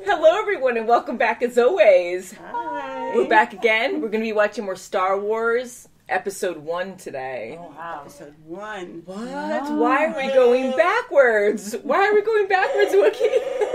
Hello, everyone, and welcome back as always. Hi. We're back again. We're going to be watching more Star Wars Episode 1 today. Oh, wow. Episode 1. What? No. Why are we going backwards? Why are we going backwards, Wookie?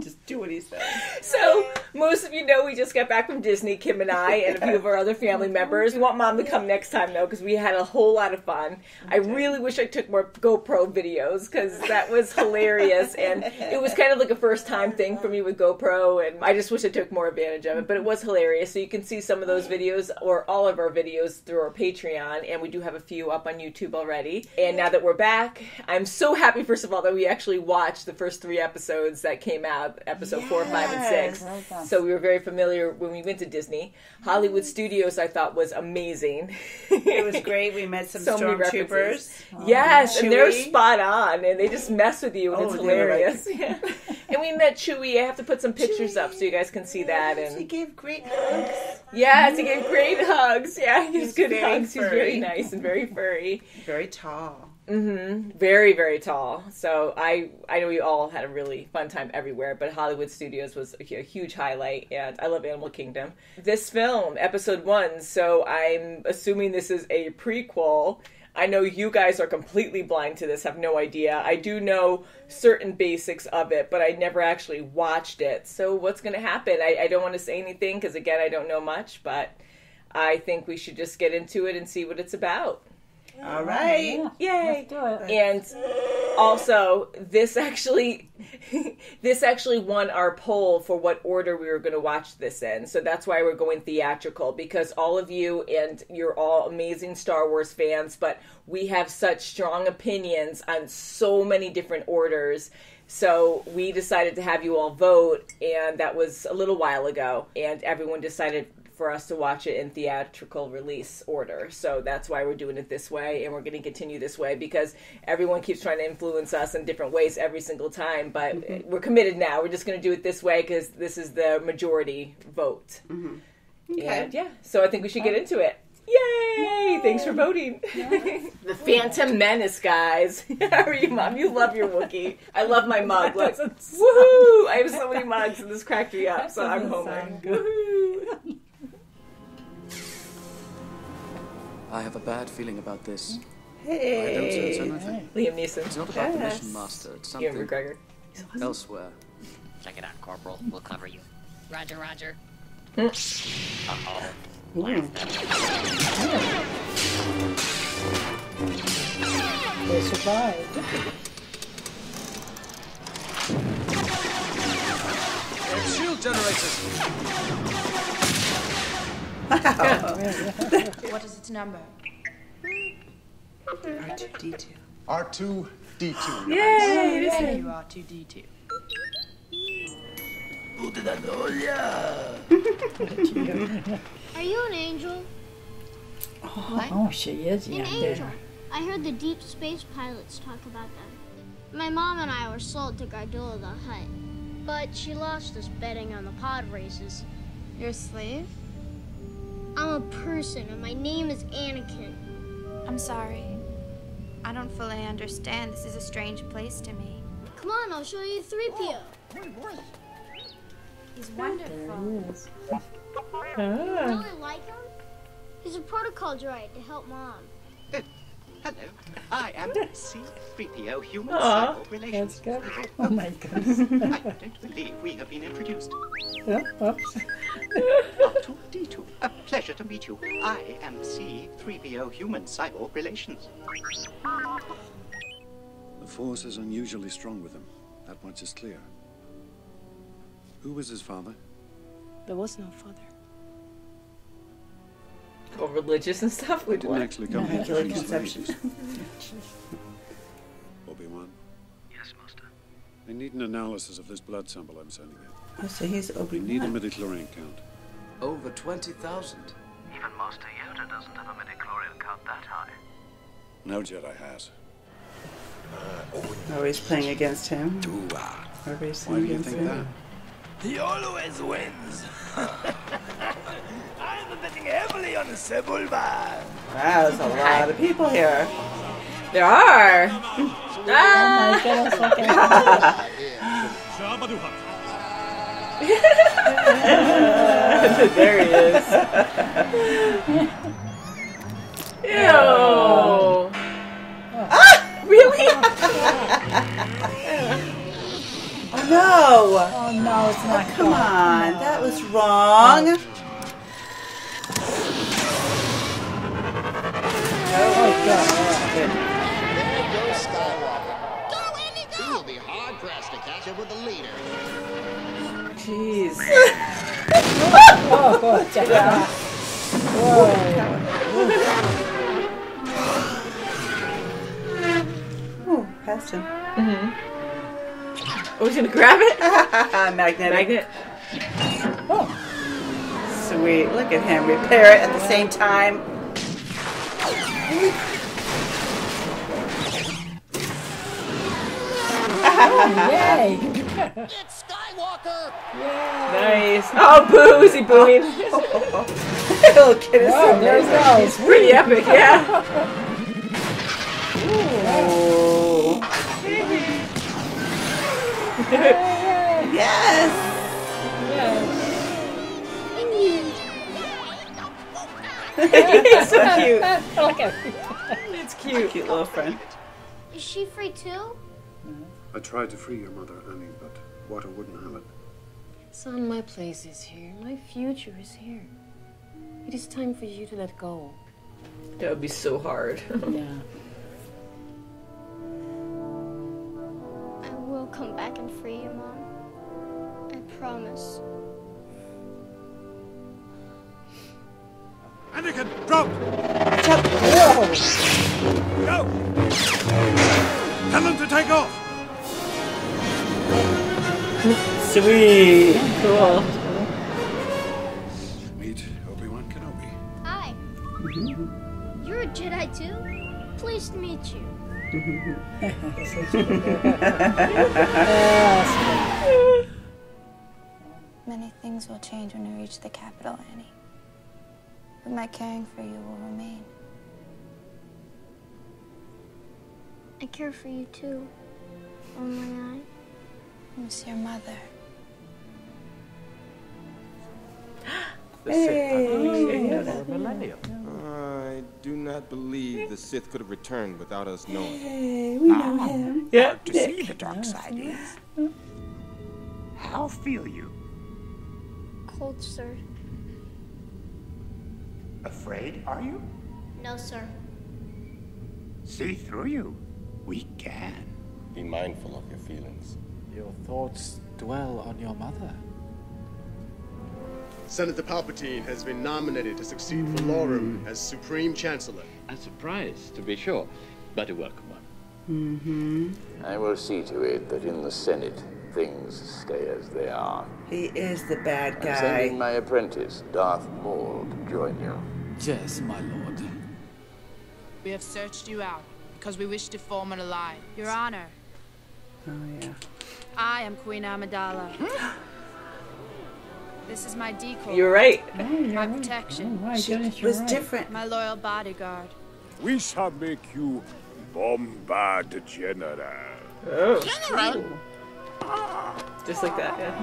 Just do what he says. So, most of you know we just got back from Disney, Kim and I, and a few of our other family members. We want Mom to come next time, though, because we had a whole lot of fun. I really wish I took more GoPro videos, because that was hilarious, and it was kind of like a first-time thing for me with GoPro, and I just wish I took more advantage of it, but it was hilarious. So you can see some of those videos, or all of our videos, through our Patreon, and we do have a few up on YouTube already. And now that we're back, I'm so happy, first of all, that we actually watched the first 3 episodes that came out. Episode 4, 5, and 6. So we were very familiar when we went to Disney. Hollywood Studios, I thought, was amazing. It was great. We met some stormtroopers. Yes, and they're spot on, and they just mess with you, and it's hilarious. Yeah. And we met Chewie. I have to put some pictures up so you guys can see that. And he gave great hugs. Yes, he gave great hugs. Yeah, he's good hugs. Furry. He's very nice and very furry. Very tall. Mm-hmm. Very, very tall. So I know we all had a really fun time everywhere, but Hollywood Studios was a huge highlight, and I love Animal Kingdom. This film, Episode 1, so I'm assuming this is a prequel. I know you guys are completely blind to this, have no idea. I do know certain basics of it, but I never actually watched it. So what's going to happen? I don't want to say anything, because again, I don't know much, but I think we should just get into it and see what it's about. All right. Yeah. Yay. Let's do it. And also, this actually won our poll for what order we were going to watch this in. So that's why we're going theatrical, because all of you, and you're all amazing Star Wars fans, but we have such strong opinions on so many different orders. So we decided to have you all vote, and that was a little while ago, and everyone decided for us to watch it in theatrical release order. So that's why we're doing it this way, and we're going to continue this way, because everyone keeps trying to influence us in different ways every single time, but we're committed now. We're just going to do it this way, because this is the majority vote. Mm-hmm. Okay. And yeah, so I think we should get into it. Yay! Thanks for voting. Yes. The Phantom Menace, guys. How are you, Mom? You love your Wookiee. I love my mug. Look. Woohoo! I have so many mugs, and this cracked me up, so I'm Homer. Woohoo! I have a bad feeling about this. Hey. I don't sense anything. Liam Neeson. It's not about the mission master. It's something McGregor. Elsewhere. Check it out, Corporal. We'll cover you. Roger, roger. Uh-oh. They survived. Shield generators! What is its number? R2-D2. R2-D2. Yay! Thank you, R2-D2. Are you an angel? Oh, she is. An angel. I heard the deep space pilots talk about that. My mom and I were sold to Gardulla the Hutt, but she lost us betting on the pod races. You're a slave? I'm a person, and my name is Anakin. I'm sorry. I don't fully understand. This is a strange place to me. Come on, I'll show you 3PO. He's wonderful. You really like him? He's a protocol droid to help Mom. Hello, I am C-3PO Human Cyborg Relations. That's good. Oh my goodness. I don't believe we have been introduced. Oops. R2-D2, a pleasure to meet you. I am C-3PO Human Cyborg Relations. The Force is unusually strong with him. That much is clear. Who was his father? There was no father. Or religious and stuff. They didn't actually come here to Immaculate free conception. slaves. Obi-Wan? Yes, Master. I need an analysis of this blood sample I'm sending in. Oh, so he's We need a Obi-Wan. midichlorian count. Over 20,000. Even Master Yoda doesn't have a midichlorian count that high. No Jedi has. Oh, he's playing against him. Or racing Why do you against think him. that? He always wins. I'm betting heavily on the Sebulba. Wow, there's a lot of people here. There are. Oh my goodness, look at There he is. Ew. Ah! Really? Oh no! Oh no, it's not Come good. on, that was wrong. Oh god. There goes Skywalker. Go, Andy, go! You'll be hard pressed to catch up with the leader. Jeez. Oh god. Ooh, Preston. Oh, he's gonna grab it? Magnetic. Magnet. Sweet. Look at him repair it at the same time. Yay! It's Skywalker! Nice. Oh, boo! Is he booing? Little kid is so There it amazing. goes. It's pretty epic, yeah. Oh. Yes. He's so cute. Okay. It's cute. Cute little friend. Is she free too? I tried to free your mother, Annie, but water wouldn't have it. Son, my place is here. My future is here. It is time for you to let go. That would be so hard. Yeah. I will come back and free you, Mom. I promise. Anakin, drop! Go! Tell them to take off! Sweet. Cool. Meet Obi-Wan Kenobi. Hi. You're a Jedi too? Pleased to meet you. Many things will change when we reach the capital, Annie. But my caring for you will remain. I care for you too. Only I miss your mother. The Sith Hey. have been Hey. for a millennium. I do not believe the Sith could have returned without us knowing. Hey, we know him. Yeah. To see the dark side is. How feel you? cold, sir. Afraid, are you? No, sir. See through you. We can. Be mindful of your feelings. Your thoughts dwell on your mother. Senator Palpatine has been nominated to succeed Valorum as Supreme Chancellor. A surprise, to be sure, but a welcome one. I will see to it that in the Senate, things stay as they are. He is the bad I'm guy. sending my apprentice, Darth Maul, to join you. Yes, my lord. We have searched you out because we wish to form an alliance. Your Honor, Oh, yeah. I am Queen Amidala. This is my decoy. You're right. My protection. Oh, my goodness, you're right. different. My loyal bodyguard. We shall make you Bombard General. Oh. General? Just like that, yeah.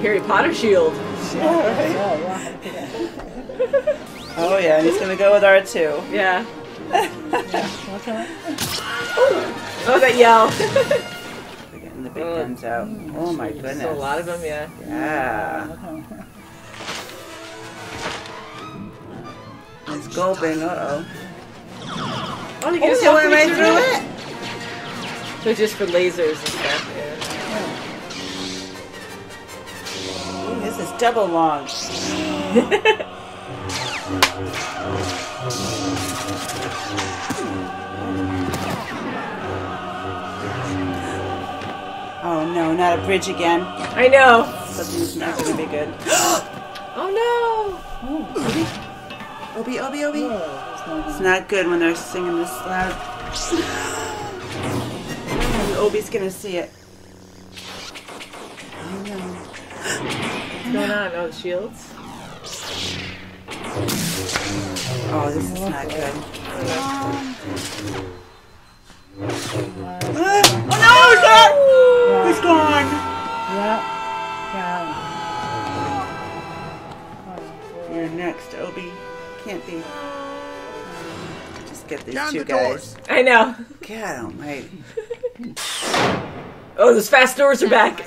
Harry Potter shield. Oh, yeah, and he's gonna go with R2. Yeah. Oh, that yell. We're getting the big guns out. Oh, my goodness. There's a lot of them, yeah. Yeah. He's gulping, uh-oh. Oh, they just went right through it. So just for lasers and stuff, yeah. Ooh, this is double long. Oh no, not a bridge again. I know. Something's not gonna be good. Oh no! Obi. It's not good when they're singing this loud. And Obi's gonna see it. Oh no. What's going on? Oh, the shields? Oh, this is not good. Oh no, God! can't be. Just get these Down two the guys. doors. I know. God almighty. Oh, those fast doors are back.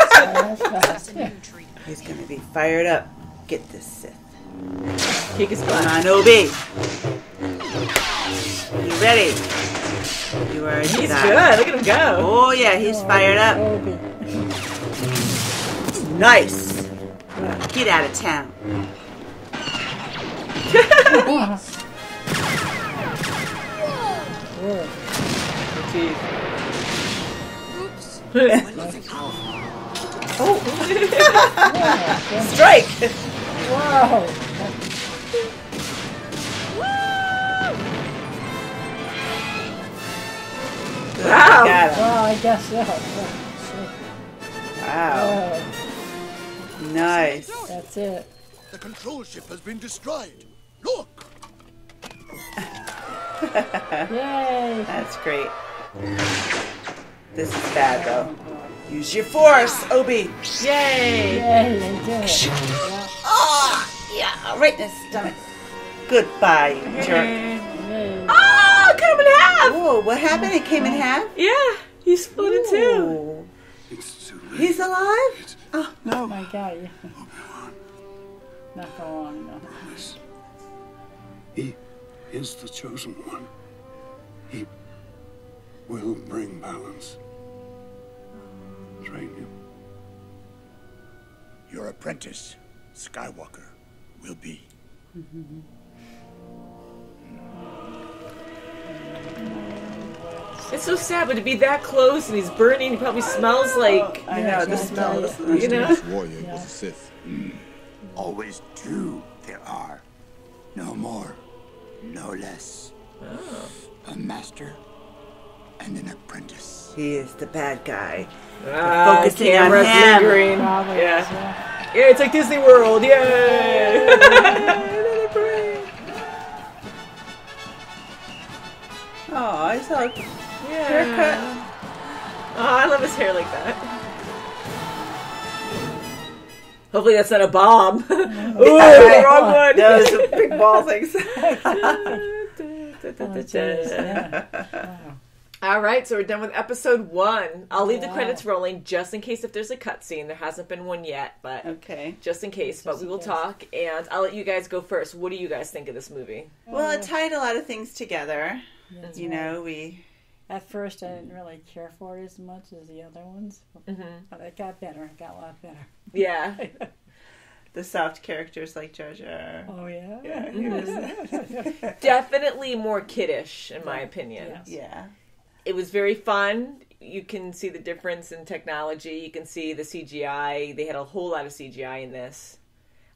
He's gonna be fired up. Get this Sith. Kick his butt. Come on, Obi. You ready? You are. He's good. Look at him go. Oh yeah, he's fired up. Nice. Get out of town. Oh. Strike. Wow. Wow. Got him. Well, I guess so. Wow. Nice. That's it. The control ship has been destroyed. Look. Yay. That's great. This is bad though. Use your force, Obi. Yay. Yay, they did it. Oh, yeah, right in the stomach. Goodbye, you jerk. Oh, cut him in half. Whoa, what happened? It came in half? Yeah, he split in two. He's alive? Oh, Oh my God. Yeah. Not for long, no. He is the chosen one. He will bring balance. Train him. Your apprentice, Skywalker, will be. It's so sad, but to be that close and he's burning, he probably smells like. I know, the smell. You know? This warrior was a Sith. Always two there are. No more, no less. Oh. A master and an apprentice. He is the bad guy. Focusing on camera's him. lingering. Yeah. Yeah, it's like Disney World. Yay! Oh, I saw a Yeah. haircut. Oh, I love his hair like that. Hopefully that's not a bomb. Ooh, wrong one. No, it's a big ball things. All right, so we're done with episode 1. I'll leave the credits rolling just in case if there's a cutscene. There hasn't been one yet, but okay, just in case. But we will talk, and I'll let you guys go first. What do you guys think of this movie? Well, it tied a lot of things together. That's you right. know, we. At first, I didn't really care for it as much as the other ones, but it got better. It got a lot better. Yeah. The soft characters like Jar Jar. Oh yeah. Yeah, he was definitely more kiddish, in my opinion. Yes. Yeah. It was very fun. You can see the difference in technology. You can see the CGI. They had a whole lot of CGI in this.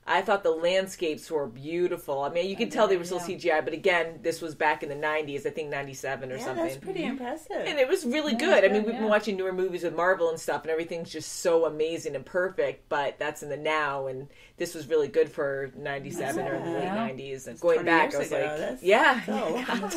I thought the landscapes were beautiful. I mean, you could tell they were still CGI, but again, this was back in the 90s, I think 97 or something. That's pretty impressive. And it was really good. I mean, we've been watching newer movies with Marvel and stuff, and everything's just so amazing and perfect, but that's in the now, and this was really good for 97 or the late 90s. And going back, I was like, that's yeah. That's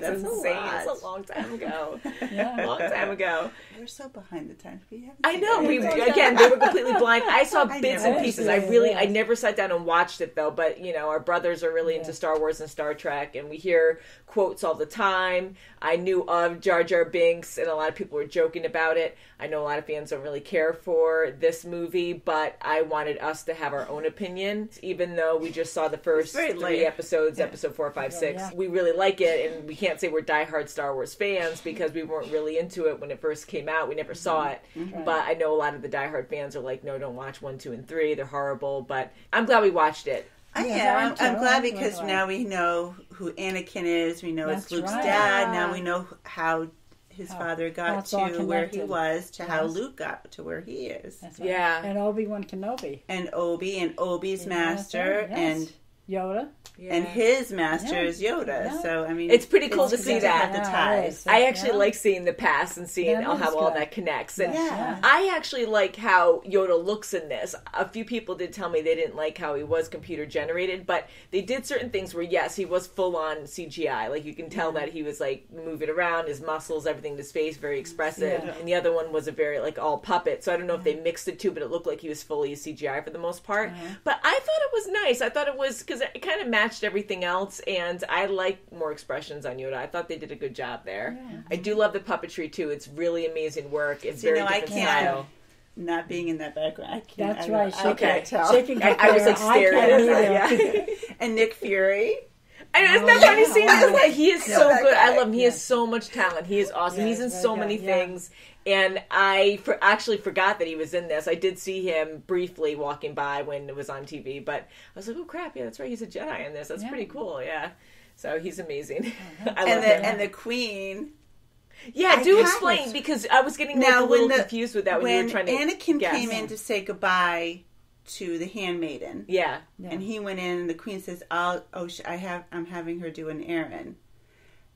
That's insane. Lot. It's a long time ago. Yeah. A long time ago. We're so behind the times. I know. Again, they were completely blind. I saw bits and pieces. I never sat down and watched it though. But you know, our brothers are really into Star Wars and Star Trek, and we hear quotes all the time. I knew of Jar Jar Binks, and a lot of people were joking about it. I know a lot of fans don't really care for this movie, but I wanted us to have our own opinion, even though we just saw the first 3 episodes, episode 4, 5, 6. Yeah. We really like it, and we can't say we're diehard Star Wars fans because we weren't really into it when it first came out. We never saw it, but I know a lot of the diehard fans are like, no, don't watch 1, 2, and 3. They're horrible, but I'm glad we watched it. I am. I'm glad because now we know who Anakin is. We know it's Luke's dad. Now we know how his father got to where he was, to how Luke got to where he is. Right. Yeah. And Obi-Wan Kenobi. And Obi's master, and Yoda. And his master is Yoda. Yeah. So, I mean, it's pretty cool to see that. The ties. I actually like seeing the past and seeing how all that connects. And I actually like how Yoda looks in this. A few people did tell me they didn't like how he was computer generated, but they did certain things where, yes, he was full on CGI. Like, you can tell that he was like moving around, his muscles, everything, his face, very expressive. Yeah. And the other one was a very like all puppet. So I don't know if they mixed the two, but it looked like he was fully CGI for the most part. But I thought it was nice. I thought it was, because it kind of matched everything else, and I like more expressions on Yoda. I thought they did a good job there. Yeah. I do love the puppetry too. It's really amazing work. It's very different style. Not being in that background, I can't. That's right. I can't tell. I was like staring at it. Yeah. And Nick Fury. I know, isn't that funny seeing him? He is so good. I love him. He has so much talent. He is awesome. Yeah, he's in so many things. And I actually forgot that he was in this. I did see him briefly walking by when it was on TV, but I was like, oh crap, yeah, that's right. He's a Jedi in this. That's pretty cool, yeah. So he's amazing. I love him. And the Queen. Yeah, do explain, because I was getting a little confused with that when you were trying to Anakin came in to say goodbye to the handmaiden. Yeah. And he went in, and the Queen says, I'm having her do an errand.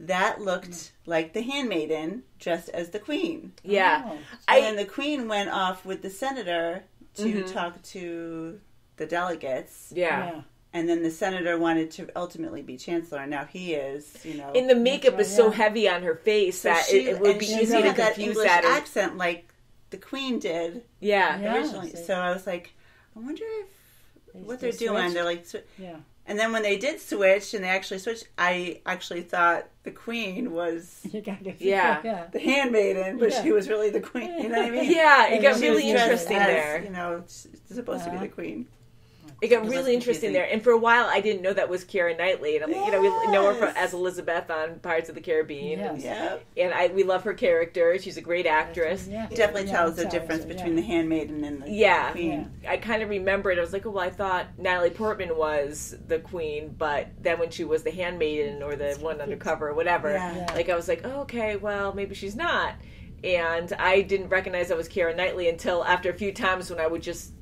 That looked like the handmaiden dressed as the Queen. Yeah. Oh. And then the Queen went off with the senator to talk to the delegates. Yeah. And then the senator wanted to ultimately be chancellor, and now he is, And the makeup is so heavy on her face that it would be easy to confuse that accent like the Queen did. Yeah. Originally. So I was like, I wonder what they're doing. They're like, and then when they did switch, and they actually switched, I actually thought the Queen was the handmaiden, but she was really the Queen. You know what I mean? Yeah, it got really interesting there. She's supposed to be the Queen. It got really interesting there, and for a while I didn't know that was Keira Knightley, and I'm like, we know her as Elizabeth on Pirates of the Caribbean, and we love her character. She's a great actress. Definitely tells the difference between the handmaiden and the Queen. I kind of remember it. I was like, oh, well, I thought Natalie Portman was the Queen, but then when she was the handmaiden or the one undercover or whatever, I was like, oh, okay, well, maybe she's not. And I didn't recognize that was Keira Knightley until after a few times when I would just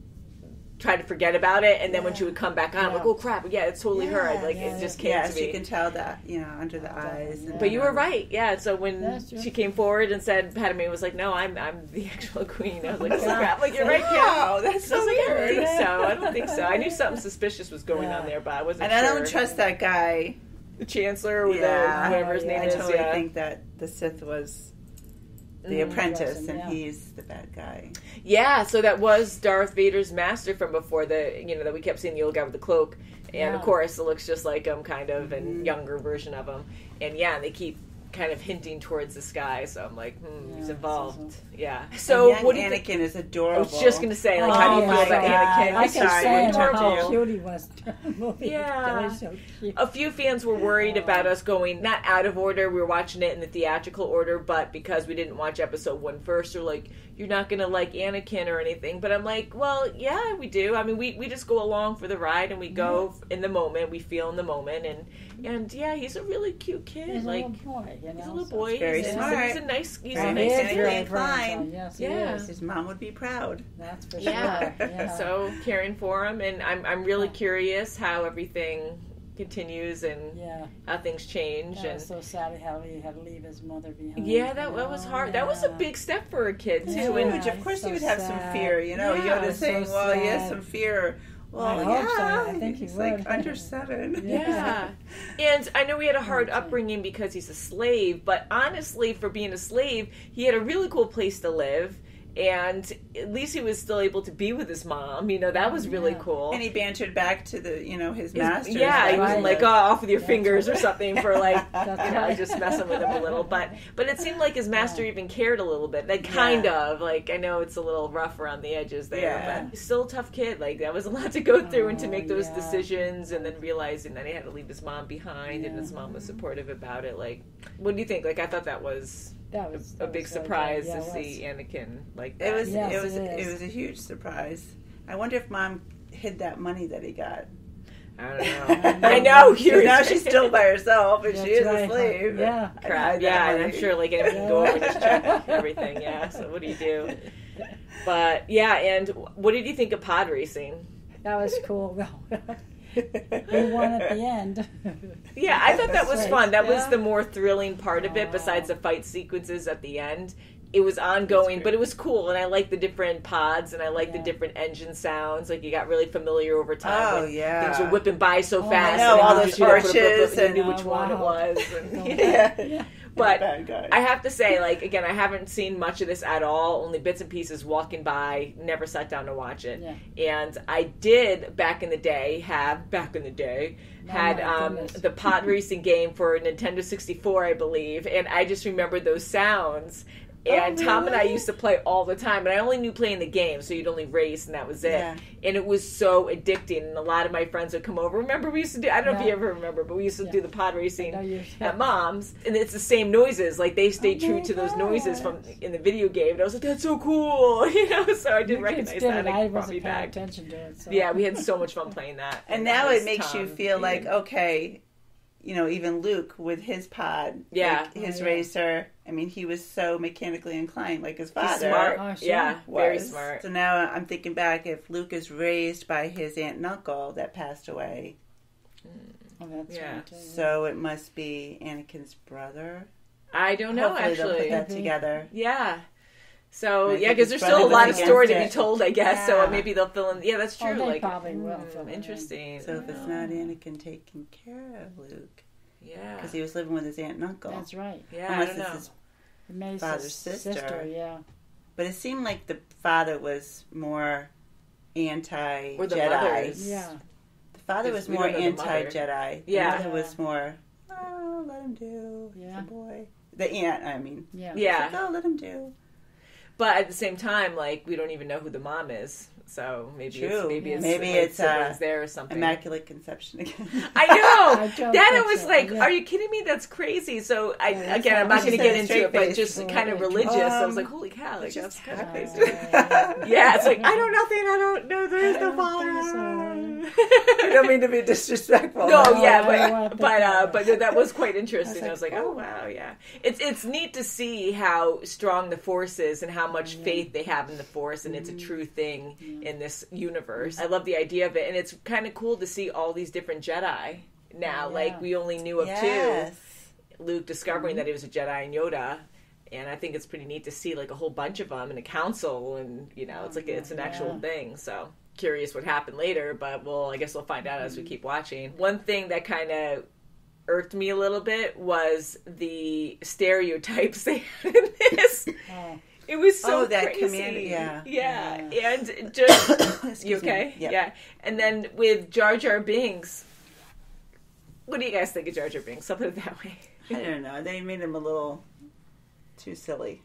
try to forget about it, and then when she would come back on, I'm like, oh crap, it's totally her. It just came to me. Yes, you can tell that, under the eyes. But you were right, so when she came forward and said, Padme was like, no, I'm the actual Queen. I was like, oh crap, you're right, wow, that's so weird. I don't think so. I knew something suspicious was going on there, but I wasn't sure. And I don't trust that guy. The Chancellor, or whatever his name is. I totally think that the Sith was the apprentice, and he's the bad guy. Yeah, so that was Darth Vader's master from before, that we kept seeing the old guy with the cloak. And of course, it looks just like him, kind of, and younger version of him. And they keep kind of hinting towards the sky, so I'm like, he's involved. So what Anakin is adorable. I was just going to say, how do you feel about Anakin? I kept saying how cute he was during the movie. Yeah. So cute. A few fans were worried about us going not out of order. We were watching it in the theatrical order, but because we didn't watch episode 1 first, they're like, you're not going to like Anakin or anything. But I'm like, well, yeah, we do. I mean, we just go along for the ride, and we go in the moment. We feel in the moment, and he's a really cute kid. He's a little boy, He's a little boy. He's very smart. He's a nice inclined. Yes, his mom would be proud. That's for sure. Yeah. So caring for him, and I'm really curious how everything continues and how things change. That was so sad how he had to leave his mother behind. Yeah, that was hard. That was a big step for a kid too. And of course, he would have some fear. Yoda saying, "Well, he has some fear." Well, I think he would. Under 7. Yeah. And I know he had a hard upbringing because he's a slave, but honestly, for being a slave, he had a really cool place to live. And at least he was still able to be with his mom. That was really cool. And he bantered back to the, his master. Yeah, he was like, off with your fingers or something for just messing with him a little. But it seemed like his master even cared a little bit. Kind of. I know it's a little rough around the edges there, but he's still a tough kid. That was a lot to go through and to make those decisions, and then realizing that he had to leave his mom behind, and his mom was supportive about it. What do you think? I thought that was a big surprise to see Anakin like that. It was a huge surprise. I wonder if Mom hid that money that he got. I don't know. I know. Now she's still by herself, and she is a slave. Yeah. Crap. Yeah, and I'm sure anyone can go over and just check everything. Yeah. So what do you do? But and what did you think of pod racing? That was cool. We won at the end. Yeah, I thought that was fun. That was the more thrilling part of it, besides the fight sequences at the end. It was ongoing, but it was cool, and I liked the different pods, and I liked the different engine sounds. You got really familiar over time. Things were whipping by so fast. I know, all those arches, and you knew which one it was. But I have to say, like, again, I haven't seen much of this at all, only bits and pieces walking by, never sat down to watch it. Yeah. And I did, back in the day, had the pod racing game for Nintendo 64, I believe, and I just remember those sounds. And Tom and I used to play all the time, and I only knew playing the game, so you'd only race, and that was it. Yeah. And it was so addicting, and a lot of my friends would come over. Remember, we used to do, I don't know if you ever remember, but we used to do the pod racing at Mom's, and it's the same noises. Like, they stayed true to those noises from in the video game, and I was like, that's so cool, you know? So I did recognize that, and it brought me back. Attention to it, so. Yeah, we had so much fun playing that. And now it makes you feel like, okay, you know, even Luke with his pod, his racer, I mean, he was so mechanically inclined, like his father. He's smart. Oh, sure. Yeah, very smart. So now I'm thinking back, if Luke is raised by his aunt and uncle that passed away. Oh, that's right. So it must be Anakin's brother. I don't know, Hopefully actually. They'll put that together. Yeah. So, yeah, because there's still a lot of story to be told, I guess. So maybe they'll fill in. Yeah, that's true. Oh, they probably will. Interesting. So if it's not Anakin taking care of Luke. Yeah. Because he was living with his aunt and uncle. That's right. Yeah, Unless I don't it's know. his father's sister. Yeah. But it seemed like the father was more anti-Jedi. Or the mothers. Yeah. The father was more anti-Jedi. Yeah. The mother was more, let him do. He's a boy. The aunt, I mean. Yeah. Like, let him do. But at the same time, like, we don't even know who the mom is. So maybe it's there or something. Immaculate conception again. I know. I was like, are you kidding me? That's crazy. So I'm not going to get into it, but just kind of religious. I was like, holy cow, like, that's kind of crazy. Yeah, it's like, I don't know. There is no father. I don't mean to be disrespectful. No, but that was quite interesting. I was like, oh wow, yeah. It's neat to see how strong the Force is and how much faith they have in the Force, and it's a true thing in this universe. I love the idea of it, and it's kind of cool to see all these different Jedi now. Like, we only knew of two. Luke discovering that he was a Jedi, and Yoda. And I think it's pretty neat to see, like, a whole bunch of them in a council, and, you know, it's like it's an actual thing. So curious what happened later, but I guess we'll find out as we keep watching. One thing that kind of irked me a little bit was the stereotypes they had in this. It was so that crazy. commander, yeah. And just you okay? Yep. Yeah. And then with Jar Jar Binks, what do you guys think of Jar Jar Binks? I'll put it that way. I don't know. They made him a little too silly.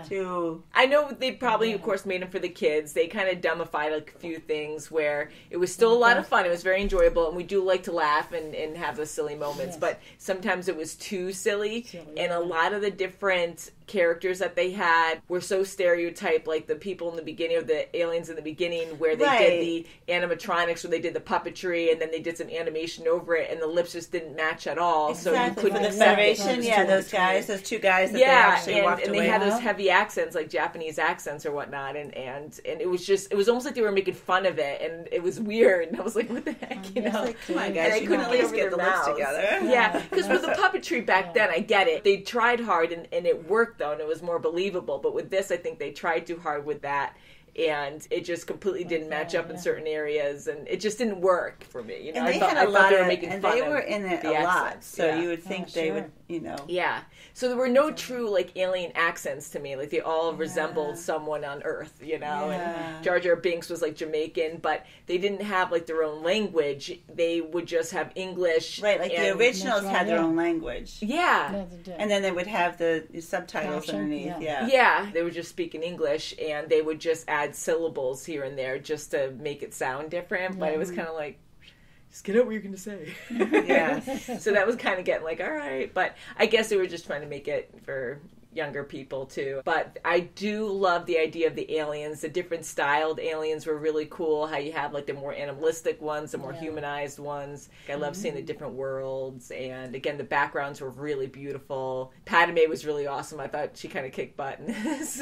Too. I know they probably, of course, made them for the kids. They kind of dumbified a few things where it was still a lot of fun. It was very enjoyable, and we do like to laugh and have those silly moments. But sometimes it was too silly, and a lot of the different characters that they had were so stereotyped, like the people in the beginning, or the aliens in the beginning, where they did the animatronics, where they did the puppetry, and then they did some animation over it, and the lips just didn't match at all. Exactly. So you couldn't for the Federation, those two guys that they actually walked away. They had those heavy accents, like Japanese accents or whatnot, and it was almost like they were making fun of it, and it was weird. And I was like, what the heck, you know? Like, come on, guys, you couldn't at least get the lips together. Yeah, because with the puppetry back then, I get it. They tried hard, and it worked though, and it was more believable. But with this, I think they tried too hard with that, and it just completely didn't match up in certain areas, and it just didn't work for me. You know, and they had a lot they were making fun they were in it a lot, so you would think they would, you know. Yeah. So there were no true, like, alien accents to me. Like, they all resembled someone on Earth, you know? And Jar Jar Binks was, like, Jamaican, but they didn't have, like, their own language. They would just have English. Right, like the originals had their own language. Yeah. And then they would have the subtitles underneath, Yeah, they would just speak in English, and they would just add syllables here and there just to make it sound different. But it was kind of like, just get out what you're going to say. So that was kind of getting like, all right. But I guess they were just trying to make it for younger people too. But I do love the idea of the aliens. The different styled aliens were really cool. How you have like the more animalistic ones, the more humanized ones. I love seeing the different worlds. And again, the backgrounds were really beautiful. Padme was really awesome. I thought she kind of kicked butt in this.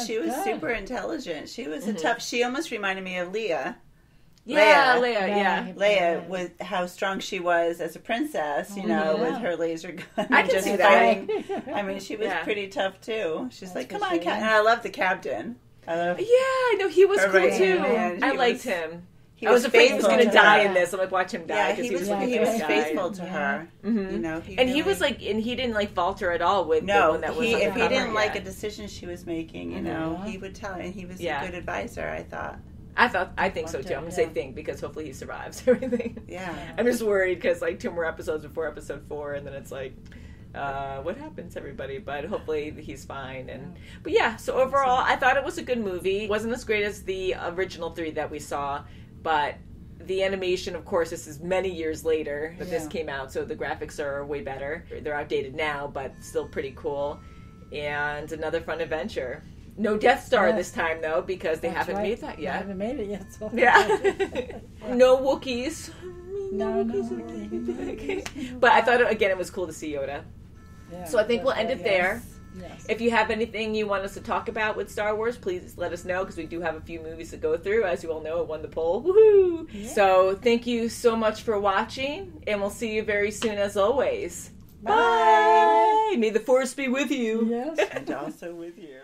She was super intelligent. She was a tough, she almost reminded me of Leia. Leia, with how strong she was as a princess, you know, with her laser gun. I can see that. I mean, she was pretty tough too. She's like, come on, Captain. And I love the captain. No, he was cool too. I liked him. I was afraid he was going to die in this. I'm like, watch him die. Yeah, he was faithful to her. Mm-hmm. You know, and he was like, and he didn't like falter at all with the one that was. If he didn't like a decision she was making, you know, he would tell her, and he was a good advisor. I think so too. I'm gonna say think because hopefully he survives everything. Yeah, I'm just worried because like 2 more episodes before episode 4, and then it's like, what happens to everybody? But hopefully he's fine. But yeah, so overall, I thought it was a good movie. It wasn't as great as the original 3 that we saw, but the animation, of course, this is many years later that this came out, so the graphics are way better. They're outdated now, but still pretty cool. And another fun adventure. No Death Star this time, though, because they haven't made that yet. They haven't made it yet. So. Yeah. No Wookiees. No. But I thought, again, it was cool to see Yoda. Yeah, so I think we'll end it there. Yes. If you have anything you want us to talk about with Star Wars, please let us know, because we do have a few movies to go through. As you all know, it won the poll. Woohoo! Yeah. So thank you so much for watching, and we'll see you very soon as always. Bye! Bye. May the Force be with you. Yes. And also with you.